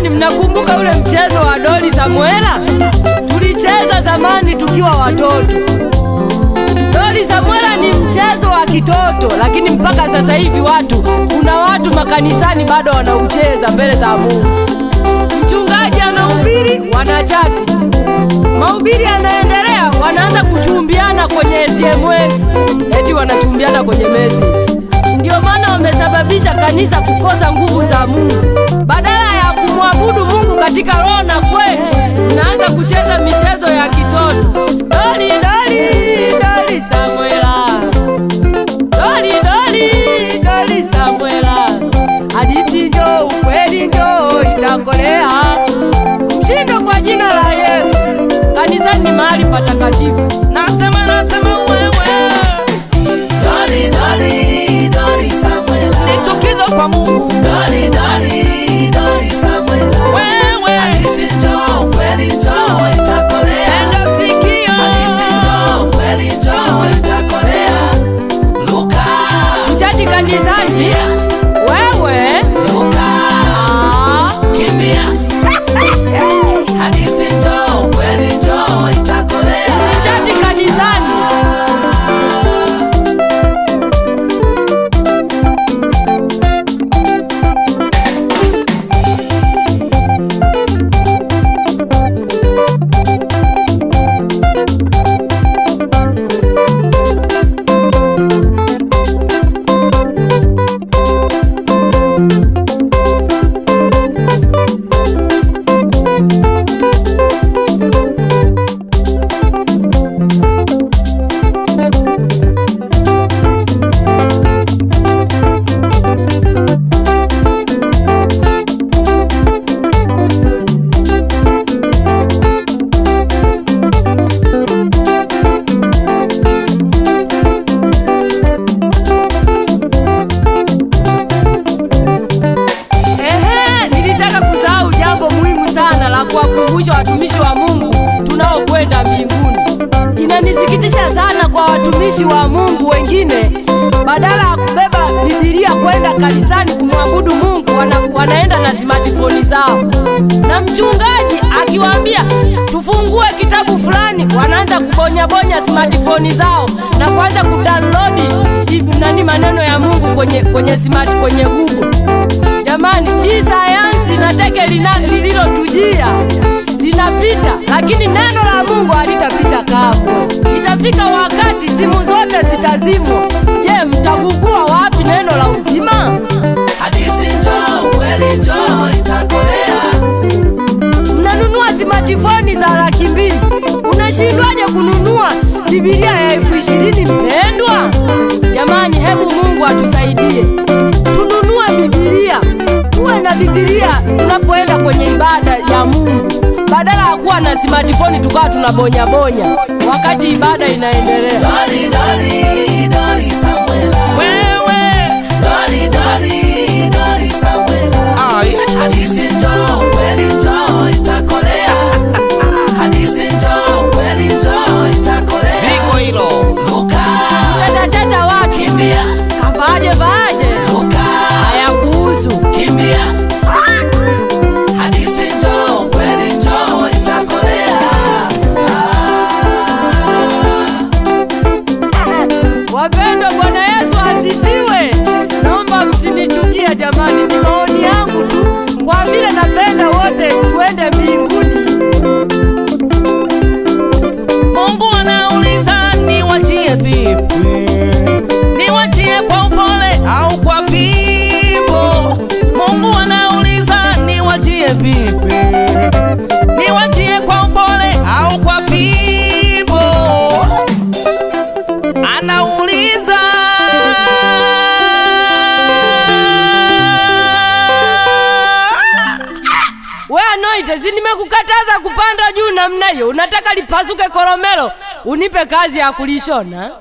Mnakumbuka ule mchezo wa Doli Samuela? Tulicheza zamani tukiwa watoto. Doli Samuela ni mchezo wa kitoto, lakini mpaka sasa hivi kuna watu makanisani bado wanaucheza mbele za Mungu. Mchungaji anahubiri, wanachati. Mahubiri yanaendelea, wanaanza kuchumbiana kwenye SMS. Eti wanachumbiana kwenye message. Ndio maana wamesababisha kanisa kukosa nguvu za Mungu. Badala ya kumwabudu Mungu katika roho na kweli, unaanza kucheza michezo ya kitoto. Doli Doli Doli Samuela, Doli Doli Doli Samuela, hadithi njoo, ukweli njoo, itakolea. Mshindo kwa jina la Yesu. Kanisa ni mahali patakatifu. Nasema wewe Doli Doli Doli Samuela, ni chukizo kwa Mungu. Doli Doli Doli Samuela, wewe hadithi njoo, kweli njoo, itakolea. Tenda sikio, hadithi njoo, kweli njoo, itakolea. Luka mchati kanisani, wewe Luka kimbia. Hadithi njoo, kweli njoo, itakolea. mchati kanisani. Kuwakumbusha watumishi wa Mungu tunaokwenda mbinguni. Inanisikitisha sana kwa watumishi wa Mungu wengine, badala ya kubeba Biblia kwenda kanisani kumwabudu Mungu, wanaenda na smartphone zao. Na mchungaji akiwaambia tufungue kitabu fulani, wanaanza kubonya smartphone zao na kuanza kudownload maneno ya Mungu kwenye Google. Jamani, hii sayansi na teke lililotujia linapita, lakini neno la Mungu halitapita kamwe. Itafika wakati simu zote zitazimwa. Je, mtagugua wapi neno la uzima? Hadithi njoo, kweli njoo, itakolea. Mnanunua smartphone za 200,000. Unashindwaje kununua Biblia ya 20,000 mpendwa? Jamani, hebu Mungu atusaidie. Tununue Biblia. Tuwe na Biblia tunapoenda kwenye ibada ya Mungu. Badala ya kuwa na smartphone tukawa tunabonya wakati ibada inaendelea. Doli Doli Doli Samuela, wewe Doli Doli Doli Samuela, hadithi njoo, kweli njoo, itakolea. Hadithi njoo, kweli njoo, itakolea. Ziko hilo. Luka tata watu kimbia. Kavaje Luka hayakuhusu. Kimbia. Hadithi njoo, kweli njoo, itakolea. Wapendwa, Bwana Yesu asifiwe. Naomba msinichukie. vipi? Niwachie kwa upole au kwa fimbo? Mungu anauliza niwachie vipi? Niwachie kwa upole au kwa fimbo? Anauliza. We Anoite, si nimekukataza kupanda juu namna hiyo? Unataka lipasuke koromelo unipe kazi ya kulishona?